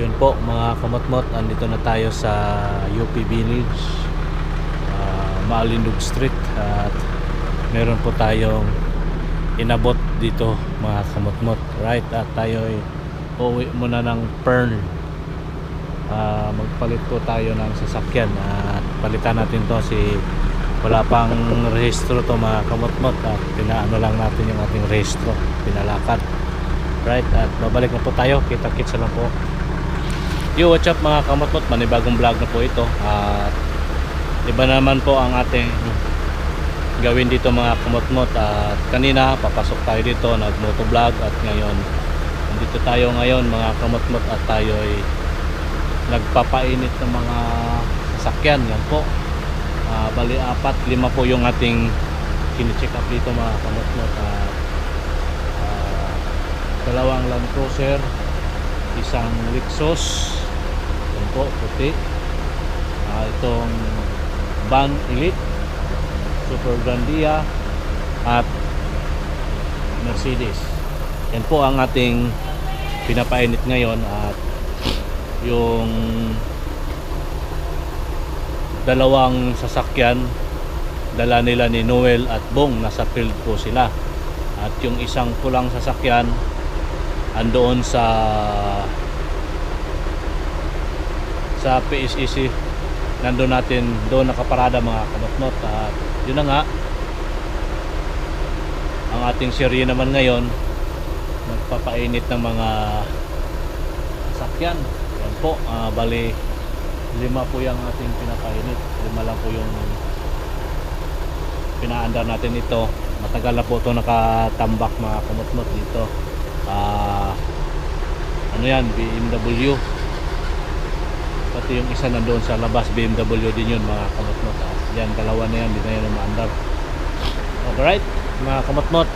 Yun po mga kamotmot, andito na tayo sa UP Village, Maalindog Street, at meron po tayong inabot dito mga kamotmot, right? At tayo ay uuwi muna ng Pearl. Magpalit po tayo ng sasakyan at palitan natin to, wala pang rehistro to mga kamotmot, at pinaano lang natin yung ating rehistro, pinalakad, right? At babalik na po tayo, kita-kits na po. Yo, what's up mga kamotmot, manibagong vlog na po ito. At iba naman po ang ating gawin dito mga kamotmot. At kanina papasok tayo dito, nag-motovlog, at ngayon nandito tayo ngayon mga kamotmot, at tayo ay nagpapainit ng mga sasakyan. Yan po, bali 4-5 po yung ating kini-check up dito mga kamotmot. Dalawang Land Cruiser, isang Lexus, yan po, puti, itong Van Elite, Super Grandia, at Mercedes. Yan po ang ating pinapainit ngayon. At yung dalawang sasakyan, dala nila ni Noel at Bong, nasa field po sila. At yung isang pulang sasakyan andoon sa PSEC, nandoon natin, doon nakaparada mga kamotmot. At yun na nga, ang ating serye naman ngayon, nagpapainit ng mga sakyan. Yan po, bali 5 po yung ating pinapainit, 5 lang po yung pinaandar natin. Ito matagal na po ito nakatambak mga kamotmot dito. Ano yan, BMW, pati yung isa nandoon sa labas, BMW din yun mga kamotmot. Yan, dalawa na yan, hindi na yan umaandar. Alright mga kamotmot,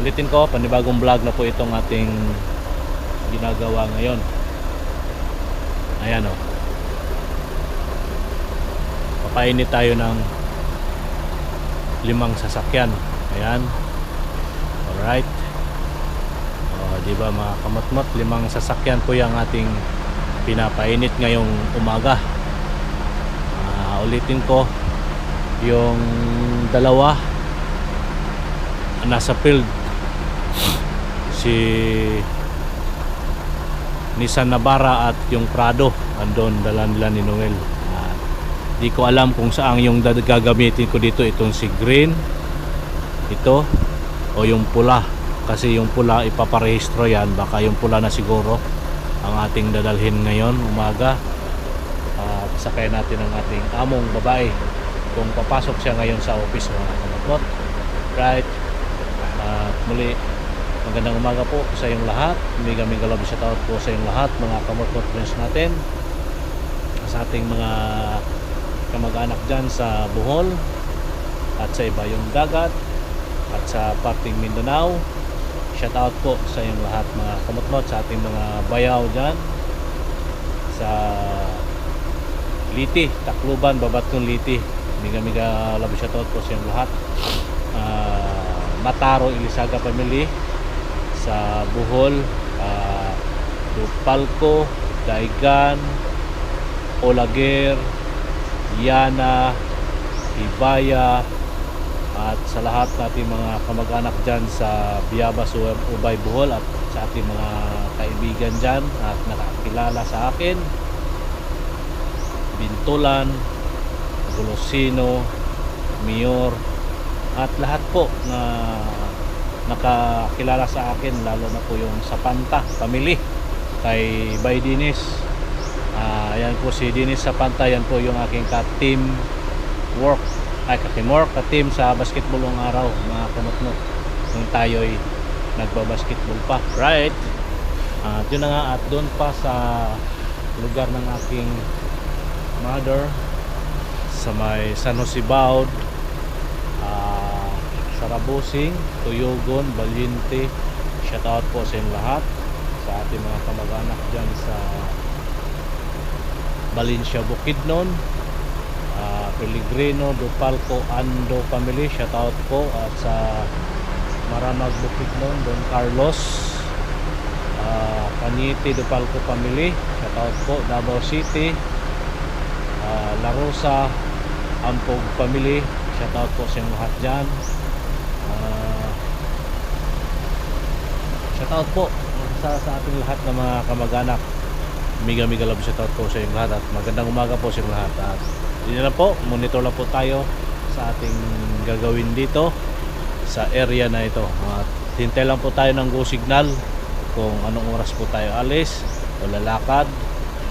ulitin ko, panibagong vlog na po itong ating ginagawa ngayon. Ayan o, papainit tayo ng 5 sasakyan. Ayan, alright. Diba mga kamotmot, 5 sasakyan po yung ating pinapainit ngayong umaga. Ulitin ko, yung dalawa nasa field, si Nissan Navara at yung Prado andon, dala nila ni Noel. Di ko alam kung saan yung gagamitin ko dito, itong si green ito o yung pula, kasi yung pula ipaparehistro yan, baka yung pula na siguro ang ating dadalhin ngayon umaga. At sakay natin ang ating among babae kung papasok siya ngayon sa office mga kamotmot, right? At muli, magandang umaga po sa iyong lahat. Mega love shoutout po sa iyong lahat mga kamotmot friends natin, sa ating mga kamag-anak dyan sa Bohol at sa iba yung dagat at sa parting Mindanao. Shoutout po sa iyong lahat mga kamotmot, sa ating mga bayaw dyan sa Liti, Tacloban, Babatong Liti. Mega love shoutout po sa iyong lahat. Mataro, Ilisaga family sa Bohol, Tupalco, Daigan, Olaguer, Yana, Ibaya, at sa lahat nating mga kamag-anak dyan sa Biabas, Ubay, Bohol, at sa ating mga kaibigan dyan at nakakilala sa akin, Bintulan, Golosino, Mayor, at lahat po na nakakilala sa akin, lalo na po yung sa Panta family kay Bay Dinis. Yan po si Dinis sa Panta, yan po yung aking ka-team work, ka-team sa basketball ng araw mga kamotmot, nung tayo'y nagbabasketball pa, right? At yun na nga, at doon pa sa lugar ng aking mother sa may San Jose Baud, Sarabusing, Tuyogon, Valiente, shoutout po sa inyong lahat, sa ating mga kamag-anak dyan sa Valencia, Bukidnon, Pellegrino, Dupalco, Ando family, shoutout po. At sa Maramag, Bukidnon, Don Carlos, Anite Dupalco family, shout out po. Davao City, La Rosa, Ampog family, shout out po sa inyong lahat dyan. Shout out po sa ating lahat ng mga kamag-anak. Miga love shout out po sa inyong lahat at magandang umaga po sa inyong lahat. At yun na po, monitor lang po tayo sa ating gagawin dito sa area na ito. At hintay lang po tayo ng go signal kung anong oras po tayo alis o lalakad.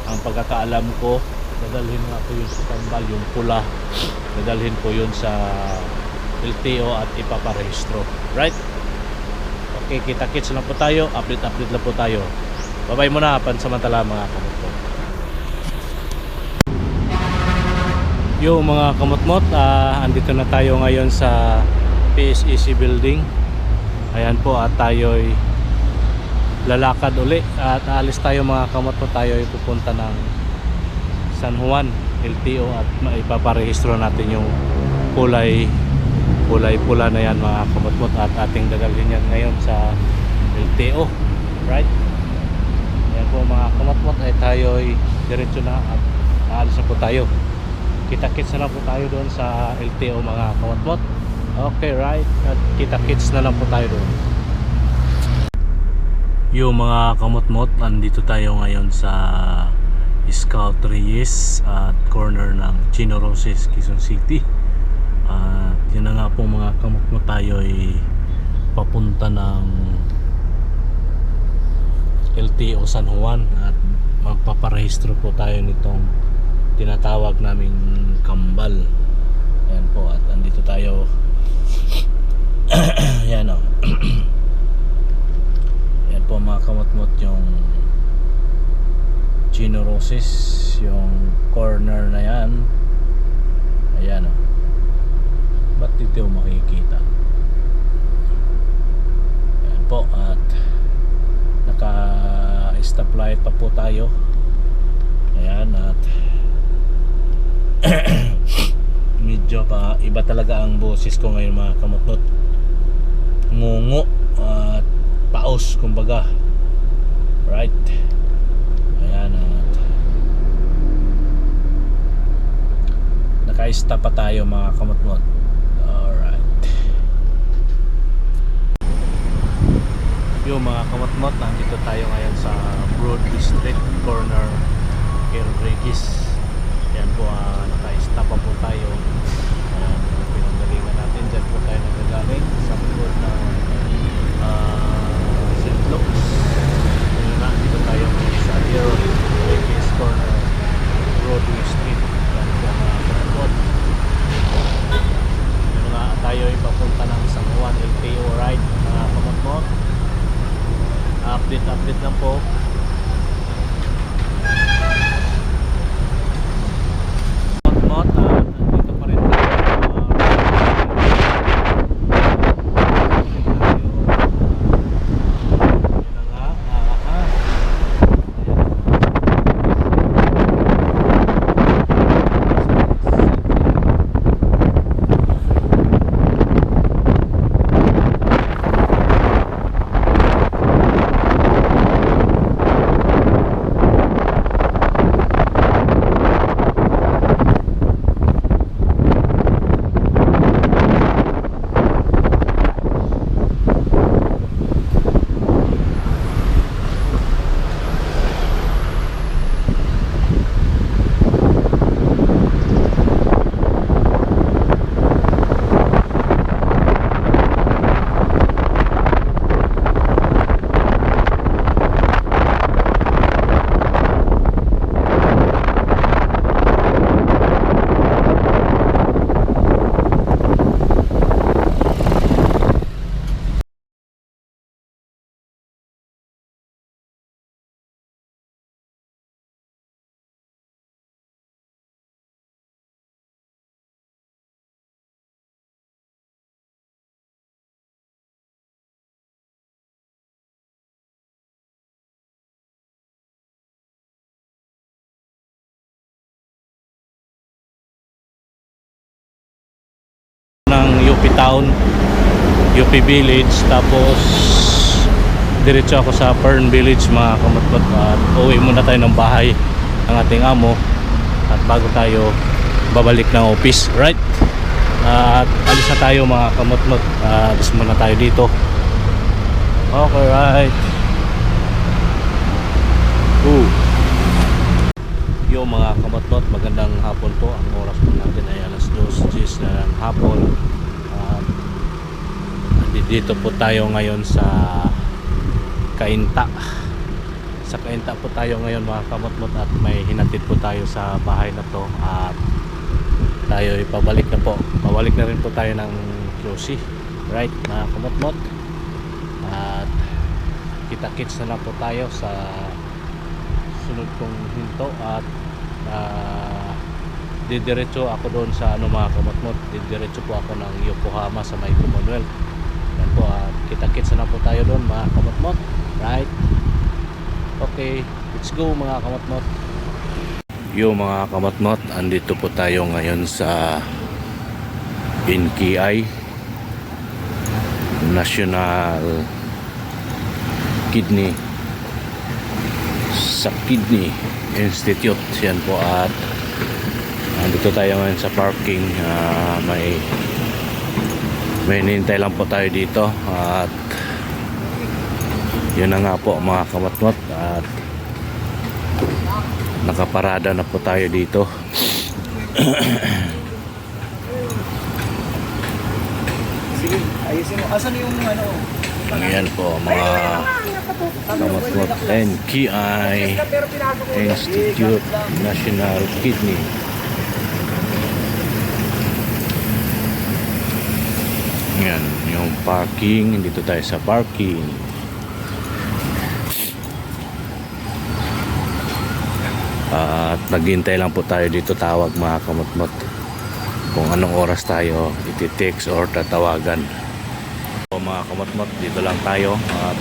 Ang pagkakaalam ko, dadalhin nga po yun sa tambal, yung pula, dadalhin po yun sa LTO at ipaparehistro. Right? Okay, kita-kits lang po tayo, update lang po tayo. Bye-bye muna, pansamantala mga kamot-mot. Yo mga kamot-mot, andito na tayo ngayon sa PSEC building. Ayan po, at tayo'y lalakad uli at aalis tayo mga kamot-mot. Tayo'y pupunta ng San Juan LTO at ipaparehistro natin yung kulay pula na yan mga kamot-mot, at ating dadalhin yan ngayon sa LTO. Right? Ayan po mga kamot-mot, ay tayo'y diretso na at aalis na po tayo. Kita-kits na lang po tayo doon sa LTO mga kamot-mot. Okay, right? At kita-kits na lang po tayo doon. Yung mga kamot-mot, andito tayo ngayon sa Scout Reyes at corner ng Chino Roses, Quezon City. At yun na nga po mga kamot-mot, tayo ay papunta ng LTO San Juan at magpaparehistro po tayo nitong tinatawag naming kambal. Ayan po, at andito tayo. Ayan o. Ayan po mga kamot-mot, yung Chino Roses, yung corner na yan. Ayan o. Ba't dito makikita? Ayan po, at naka stoplight pa po tayo. Ayan, at medyo pa iba talaga ang boses ko ngayon mga kamot-mot. Ngungo at paos kumbaga. Right? Ayan, at naka-stop pa tayo mga kamot-mot. Yung mga kamot-mot, nandito tayo ngayon sa Broad Street corner kay Rodriguez. Yan po, naka-stop pa po tayo. Pinanggalingan natin, dyan po tayo nagagaling sa likod ng St. Luke's. Nandito tayo sa Rodriguez corner, Broadway Street. Yan po mga kamot-mot. Yung nga tayo ay papunta ng San Juan LTO ride mga kamot-mot. Update lang po. Mot nandito pa rin tayo. UP Town, UP Village, tapos didiretso ako sa Fern Village mga kamot-mot, at uwi muna tayo ng bahay ng ating amo at bago tayo babalik ng office, right? At alis na tayo mga kamot-mot, alis muna tayo dito. Okay, right. Yung mga kamot-mot, magandang hapon po. Ang oras po natin ay alas 2:10 na ng hapon. Dito po tayo ngayon sa Cainta. Sa Cainta po tayo ngayon mga kamot-mot, at may hinatid po tayo sa bahay na to, at tayo ipabalik na po. Pabalik na rin po tayo ng QC, right mga kamot-mot. At kita-kits na lang po tayo sa sunod kong hinto, at didiretso ako doon sa mga kamot-mot, didiretso po ako ng Yokohama sa may Commonwealth. Yan po, at kita-kits na po tayo doon mga kamot-mot, right? Okay, let's go mga kamot-mot. Yung mga kamot-mot, andito po tayo ngayon sa NKI, National Kidney Institute. Yan po, at andito tayo ngayon sa parking. May hinihintay lang po tayo dito, at yun na nga po mga kamot-mot, at nakaparada na po tayo dito. Sige, ayusin mo. Asan yung ano? Ayan po mga kamot-mot, NKI Institute National Kidney. Yan, yung parking. Dito tayo sa parking. At naghihintay lang po tayo dito, tawag mga kamot-mot, kung anong oras tayo iti-text or tatawagan. So, mga kamot-mot, dito lang tayo, at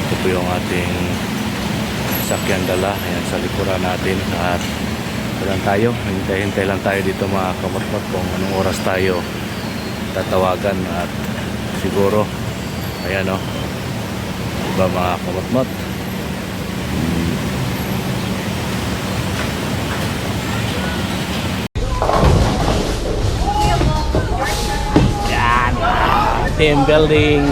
ito po yung ating sakyan dala. Ayan sa likuran natin, at ito lang tayo, hintay lang tayo dito mga kamot-mot kung anong oras tayo tatawagan. At siguro ayan o, diba mga kamot-mot, yan, team building.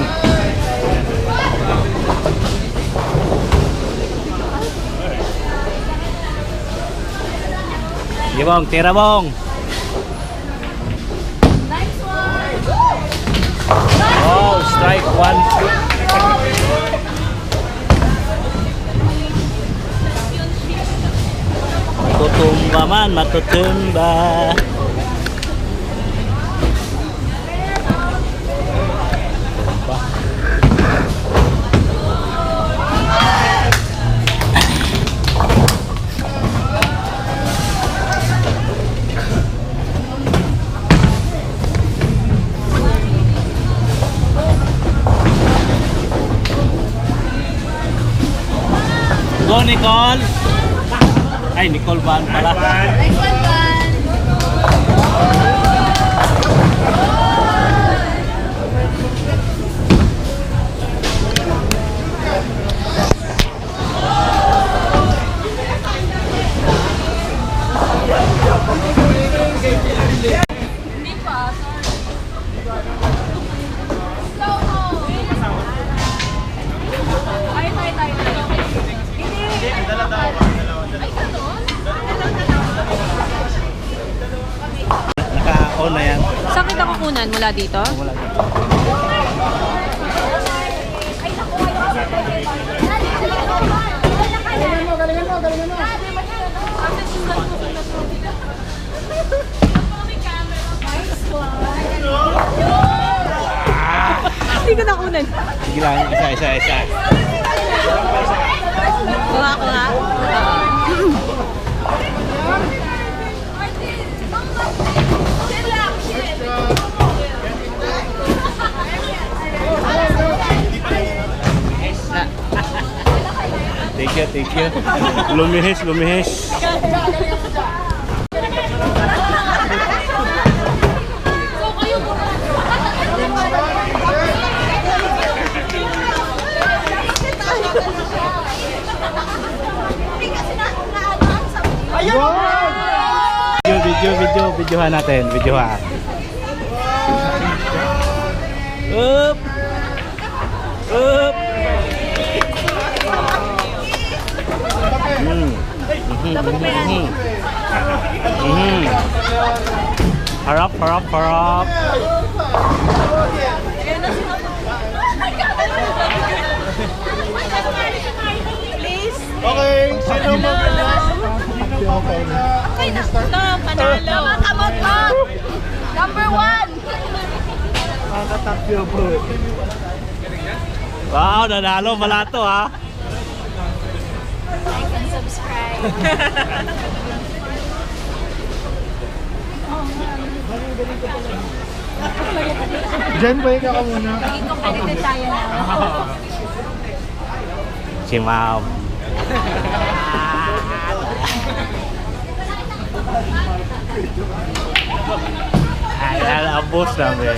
Gibong, tira bong. Oh, strike one. Matutumba man, matutumba. Go, Nicole! Ay, Nicole Van pala. Next one, Van. Hindi pa. Slow mo. Ay, tayo. Hindi. Ay, ganun? Naka-on na yan. Saan kita kukunan? Mula dito? Wala na. Galingan mo. Hindi ko nakunan. Sige lang, isa. Kuha ko nga. Thank you. Lumihis. Videohan natin, videohan. Up! Up! Harap, harap, harap. Please. Okay, sino mo? Okay. Okay na. Ito, panalo. Kamot-kamot. Number 1. Nakatapyo po. Wow, nanalo pala to ha. Like and subscribe. Jen, pahinga ka muna. Dito connected tayo na. Si Ma'am. Ay, abos namin.